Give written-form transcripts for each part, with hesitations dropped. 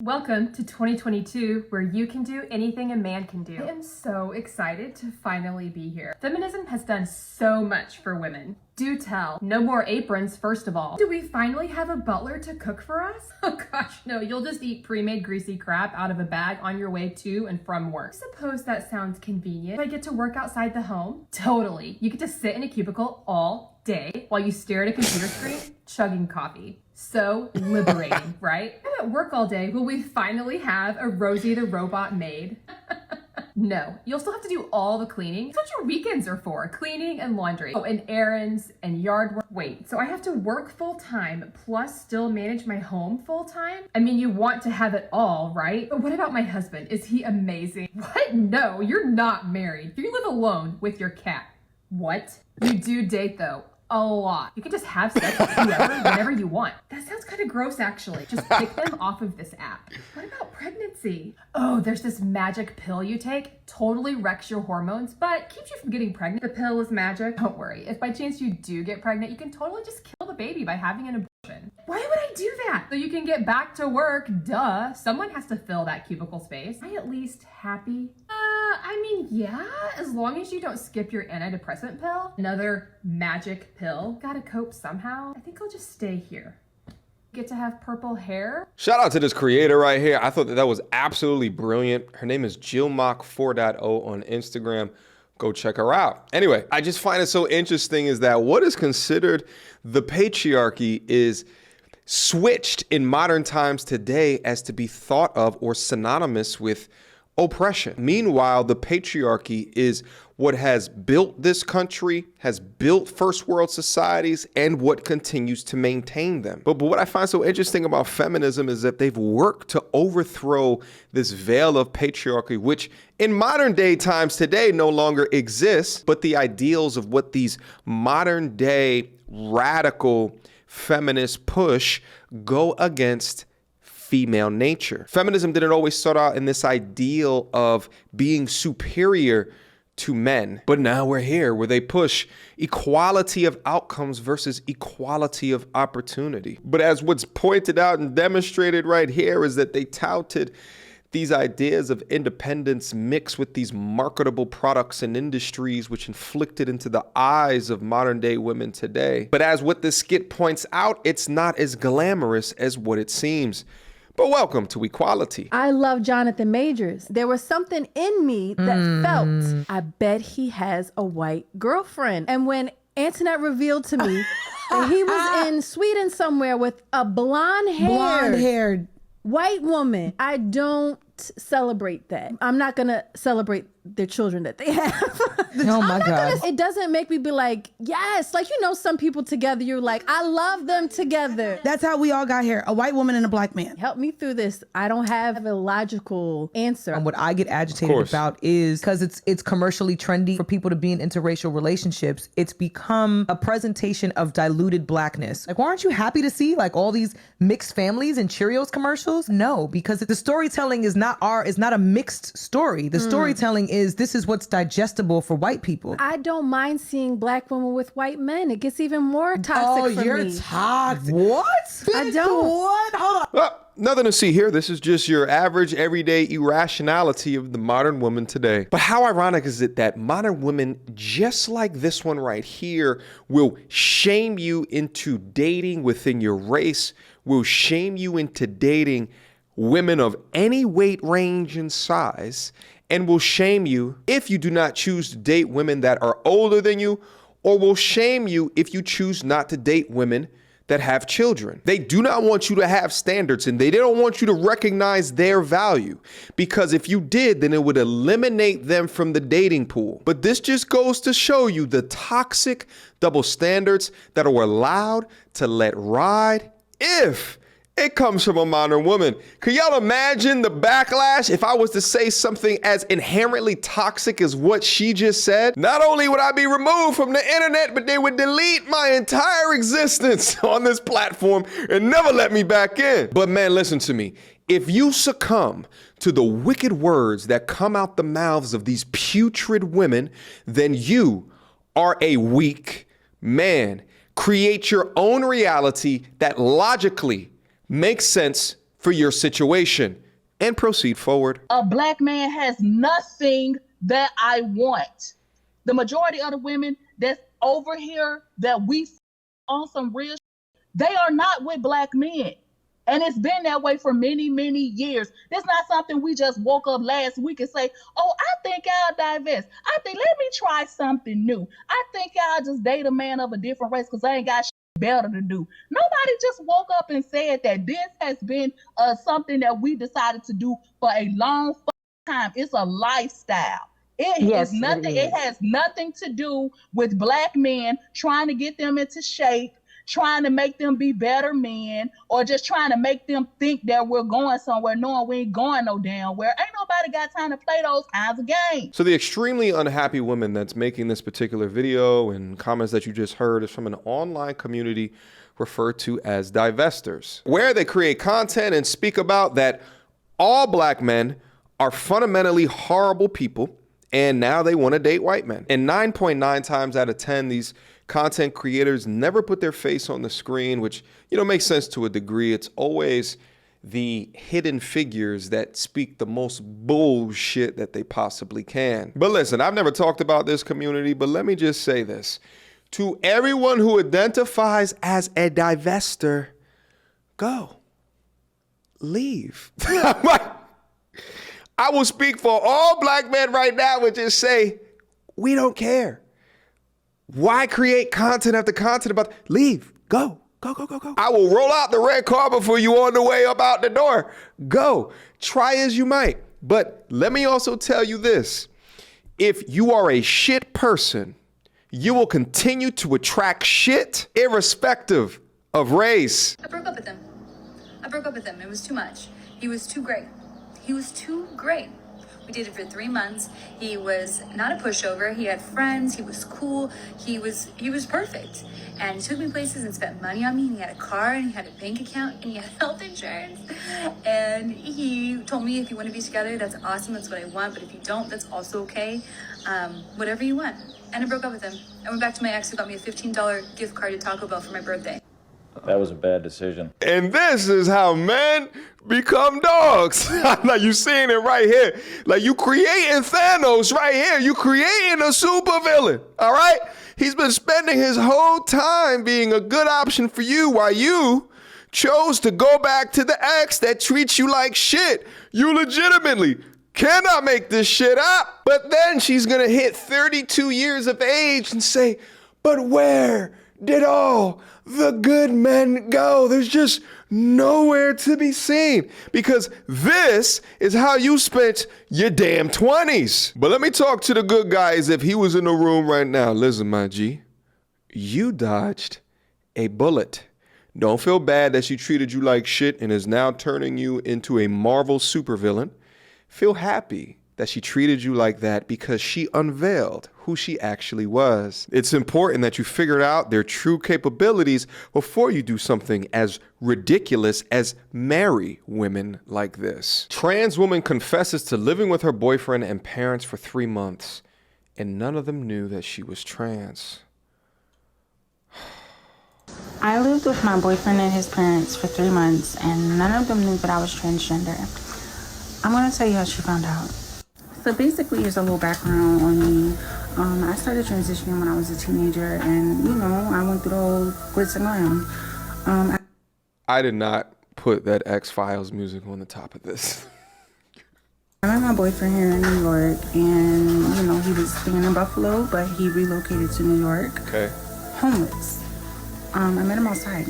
Welcome to 2022, where you can do anything a man can do. I am so excited to finally be here. Feminism has done so much for women. Do tell. No more aprons, first of all. Do we finally have a butler to cook for us? Oh gosh, no, you'll just eat pre-made greasy crap out of a bag on your way to and from work. I suppose that sounds convenient. Do I get to work outside the home? Totally. You get to sit in a cubicle all day while you stare at a computer screen, chugging coffee. So liberating, right? I'm at work all day. Will we finally have a Rosie the Robot maid? No, you'll still have to do all the cleaning. That's what your weekends are for, cleaning and laundry. Oh, and errands and yard work. Wait, so I have to work full time plus still manage my home full time? I mean, you want to have it all, right? But what about my husband? Is he amazing? What? No, you're not married. You live alone with your cat. What? You do date though. A lot. You can just have sex with whoever, whenever you want. That sounds kind of gross, actually. Just pick them off of this app. What about pregnancy? Oh, there's this magic pill you take. Totally wrecks your hormones, but keeps you from getting pregnant. The pill is magic. Don't worry. If by chance you do get pregnant, you can totally just kill the baby by having an abortion. Why would I do that? So you can get back to work. Duh. Someone has to fill that cubicle space. Am I at least happy? I mean, yeah, as long as you don't skip your antidepressant pill. Another magic pill. Gotta cope somehow. I think I'll just stay here. Get to have purple hair. Shout out to this creator right here. I thought that was absolutely brilliant. Her name is Jillmock 4.0 on Instagram. Go check her out. Anyway, I just find it so interesting is that what is considered the patriarchy is switched in modern times today as to be thought of or synonymous with oppression. Meanwhile, the patriarchy is what has built this country, has built first world societies, and what continues to maintain them. But what I find so interesting about feminism is that they've worked to overthrow this veil of patriarchy, which in modern day times today no longer exists, but the ideals of what these modern day radical feminists push go against female nature. Feminism didn't always start out in this ideal of being superior to men, but now we're here where they push equality of outcomes versus equality of opportunity. But as what's pointed out and demonstrated right here is that they touted these ideas of independence mixed with these marketable products and industries which inflicted into the eyes of modern day women today. But as what this skit points out, it's not as glamorous as what it seems. But welcome to equality. I love Jonathan Majors. There was something in me that felt, I bet he has a white girlfriend. And when Antoinette revealed to me that he was in Sweden somewhere with a blonde-haired white woman, I don't celebrate that. I'm not gonna celebrate their children that they have. Oh my God. It doesn't make me be like, yes, like, you know, some people together, you're like, I love them together. That's how we all got here. A white woman and a black man. Help me through this. I don't have a logical answer. And what I get agitated about is because it's commercially trendy for people to be in interracial relationships. It's become a presentation of diluted blackness. Like, why aren't you happy to see like all these mixed families and Cheerios commercials? No, because the storytelling is not a mixed story. The storytelling is this is what's digestible for white people. I don't mind seeing black women with white men. It gets even more toxic for me. Oh, you're toxic. What? I don't. What? Hold on. Well, nothing to see here. This is just your average everyday irrationality of the modern woman today. But how ironic is it that modern women, just like this one right here, will shame you into dating within your race, will shame you into dating women of any weight range and size, and will shame you if you do not choose to date women that are older than you, or will shame you if you choose not to date women that have children. They do not want you to have standards, and they don't want you to recognize their value, because if you did, then it would eliminate them from the dating pool. But this just goes to show you the toxic double standards that are allowed to let ride if it comes from a modern woman. Could y'all imagine the backlash if I was to say something as inherently toxic as what she just said? Not only would I be removed from the internet, but they would delete my entire existence on this platform and never let me back in. But man, listen to me. If you succumb to the wicked words that come out the mouths of these putrid women, then you are a weak man. Create your own reality that logically makes sense for for your situation and proceed forward. A black man has nothing that I want. The majority of the women that's over here that we on some real shit, they are not with black men. And it's been that way for many, many years. That's not something we just woke up last week and say, oh, I think I'll divest. I think, let me try something new. I think I'll just date a man of a different race because I ain't got shit better to do. Nobody just woke up and said that. This has been something that we decided to do for a long time. It's a lifestyle. It has nothing to do with black men trying to get them into shape, trying to make them be better men, or just trying to make them think that we're going somewhere, knowing we ain't going no damn where. Ain't nobody got time to play those kinds of games. So the extremely unhappy woman that's making this particular video and comments that you just heard is from an online community referred to as divestors, where they create content and speak about that all black men are fundamentally horrible people, and now they want to date white men. And 9.9 times out of 10, these content creators never put their face on the screen, which, makes sense to a degree. It's always the hidden figures that speak the most bullshit that they possibly can. But listen, I've never talked about this community, but let me just say this. To everyone who identifies as a divestor, go. Leave. I will speak for all black men right now and just say, we don't care. Why create content after content about leave? Go. I will roll out the red carpet for you on the way up out the door. Go. Try as you might. But let me also tell you this. If you are a shit person, you will continue to attract shit irrespective of race. I broke up with him. It was too much. He was too great. We dated for 3 months. He was not a pushover. He had friends. He was cool. He was perfect. And he took me places and spent money on me. And he had a car and he had a bank account and he had health insurance. And he told me, if you want to be together, that's awesome. That's what I want. But if you don't, that's also okay. Whatever you want. And I broke up with him. I went back to my ex who got me a $15 gift card to Taco Bell for my birthday. That was a bad decision. And this is how men become dogs. Like, you seeing it right here. Like, you creating Thanos right here. You creating a supervillain, all right? He's been spending his whole time being a good option for you while you chose to go back to the ex that treats you like shit. You legitimately cannot make this shit up. But then she's gonna hit 32 years of age and say, but where did all the good men go? There's just nowhere to be seen, because this is how you spent your damn 20s. But let me talk to the good guy as if he was in the room right now. Listen, my G, you dodged a bullet. Don't feel bad that she treated you like shit and is now turning you into a Marvel supervillain. Feel happy that she treated you like that because she unveiled who she actually was. It's important that you figure out their true capabilities before you do something as ridiculous as marry women like this. Trans woman confesses to living with her boyfriend and parents for 3 months, and none of them knew that she was trans. I lived with my boyfriend and his parents for 3 months, and none of them knew that I was transgender. I'm gonna tell you how she found out. So basically, here's a little background on me. I started transitioning when I was a teenager, and I went through the whole glitz and glam. I did not put that X-Files music on the top of this. I met my boyfriend here in New York, and he was staying in Buffalo, but he relocated to New York. Okay. Homeless. I met him outside.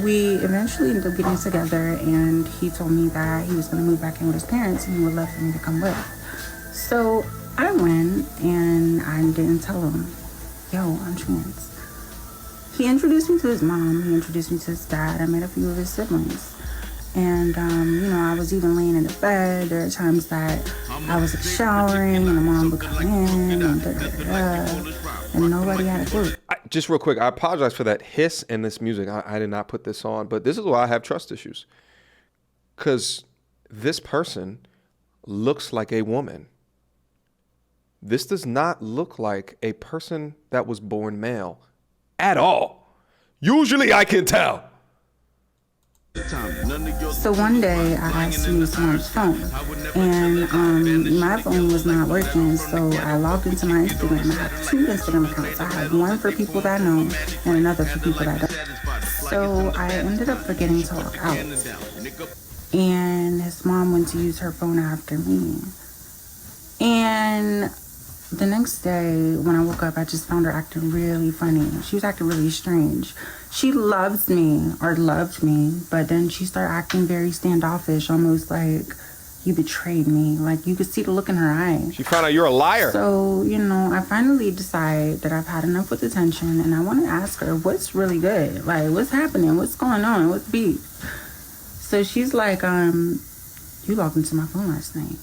We eventually ended up getting together, and he told me that he was going to move back in with his parents and he would love for me to come with. So I went, and I didn't tell him, yo, I'm trans. He introduced me to his mom. He introduced me to his dad. I met a few of his siblings. And, I was even laying in the bed. There are times that I was showering, and the mom would come in, and nobody had a clue. Just real quick, I apologize for that hiss in this music. I did not put this on, but this is why I have trust issues. Because this person looks like a woman. This does not look like a person that was born male at all. Usually I can tell. So one day I asked to use someone's phone, and my phone was not working, so I logged into my Instagram. I have 2 Instagram accounts. I have one for people that I know and another for people that I don't. So I ended up forgetting to log out, and his mom went to use her phone after me. And the next day when I woke up, I just found her acting really funny. She was acting really strange. She loved me, but then she started acting very standoffish, almost like you betrayed me. Like, you could see the look in her eye. She found out you're a liar. So, I finally decide that I've had enough with the tension, and I want to ask her what's really good. Like, what's happening? What's going on? What's beef? So she's like, you logged into my phone last night.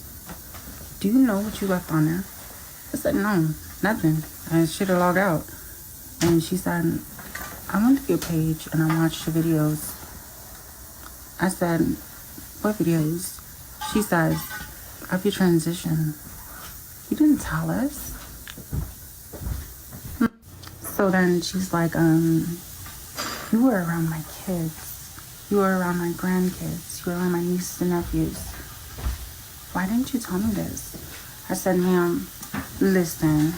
Do you know what you left on there? I said, no, nothing. I should have logged out. And she said, I went to your page and I watched your videos. I said, what videos? She says, of your transition. You didn't tell us. So then she's like, you were around my kids. You were around my grandkids. You were around my nieces and nephews. Why didn't you tell me this? I said, ma'am, listen,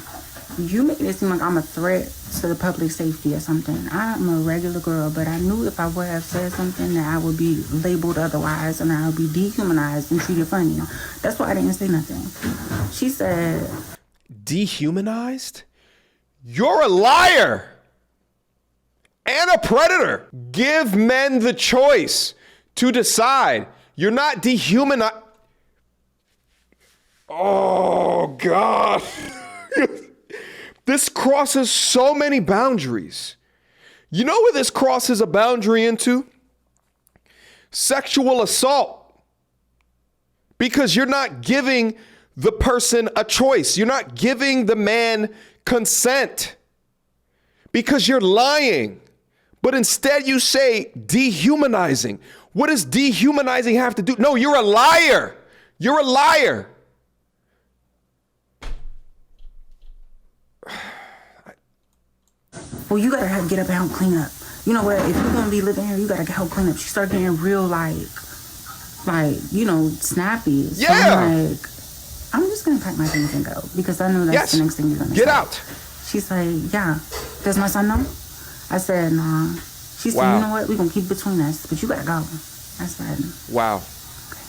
you make it seem like I'm a threat to the public safety or something. I'm a regular girl, but I knew if I would have said something that I would be labeled otherwise and I would be dehumanized and treated funny. That's why I didn't say nothing. She said, dehumanized? You're a liar and a predator. Give men the choice to decide. You're not dehumanized. Oh, God. This crosses so many boundaries. You know where this crosses a boundary into? Sexual assault. Because you're not giving the person a choice. You're not giving the man consent. Because you're lying. But instead you say dehumanizing. What does dehumanizing have to do? No, you're a liar. You're a liar. well, you gotta get up and help clean up. You know what? If you're gonna be living here, you gotta help clean up. She started getting real snappy. So yeah. I'm just gonna pack my things and go because I know that's the next thing you're gonna say. Get out. She's like, yeah. Does my son know? I said, nah. She said, you know what? We're gonna keep it between us, but you gotta go. I said, wow. Okay.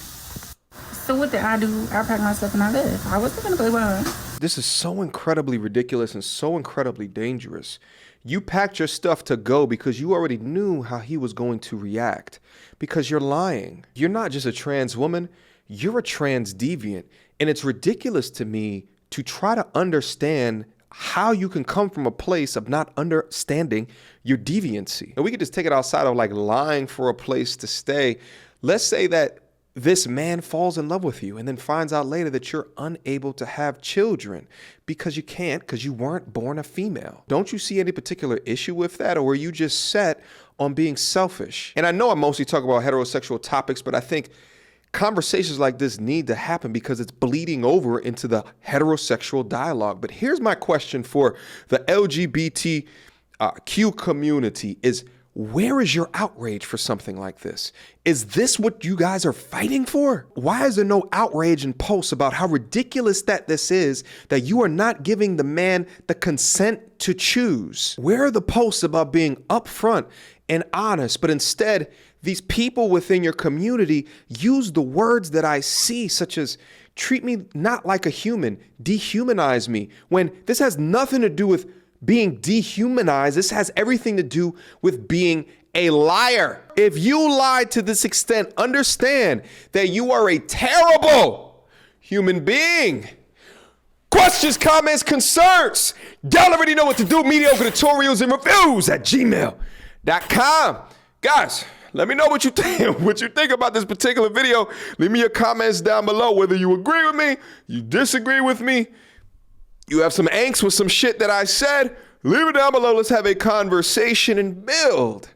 So what did I do? I packed my stuff and I left. I wasn't gonna play with her. This is so incredibly ridiculous and so incredibly dangerous. You packed your stuff to go because you already knew how he was going to react. Because you're lying. You're not just a trans woman, you're a trans deviant. And it's ridiculous to me to try to understand how you can come from a place of not understanding your deviancy. And we could just take it outside of like lying for a place to stay. Let's say that this man falls in love with you and then finds out later that you're unable to have children because you can't, because you weren't born a female. Don't you see any particular issue with that, or are you just set on being selfish? And I know I mostly talk about heterosexual topics, but I think conversations like this need to happen because it's bleeding over into the heterosexual dialogue. But here's my question for the LGBTQ community is, where is your outrage for something like this? Is this what you guys are fighting for? Why is there no outrage and posts about how ridiculous that this is, that you are not giving the man the consent to choose? Where are the posts about being upfront and honest? But instead, these people within your community use the words that I see, such as treat me not like a human, dehumanize me, when this has nothing to do with being dehumanized. This has everything to do with being a liar. If you lie to this extent, understand that you are a terrible human being. Questions, comments, concerns. Y'all already know what to do. Mediocre tutorials and reviews at gmail.com. Guys, let me know what you think about this particular video. Leave me your comments down below, whether you agree with me, you disagree with me, you have some angst with some shit that I said. Leave it down below. Let's have a conversation and build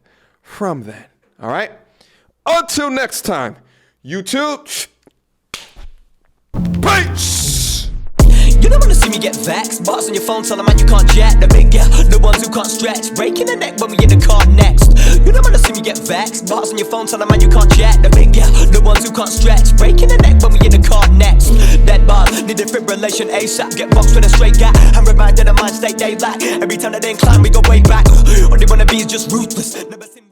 from then. All right? Until next time, YouTube. Peace! You don't wanna see me get vexed. Bars on your phone, tell a man you can't jet. The big girl, the ones who can't stretch. Breaking the neck when we in the car next. You don't wanna see me get vexed. Bars on your phone, tell a man you can't chat. The big yeah, the ones who can't stretch. Breaking the neck when we in the car next. Dead bars, need defibrillation ASAP. Get boxed with a straight guy. I'm reminded of mind state they lack. Every time that they incline, we go way back. All they wanna be is just ruthless. Never seen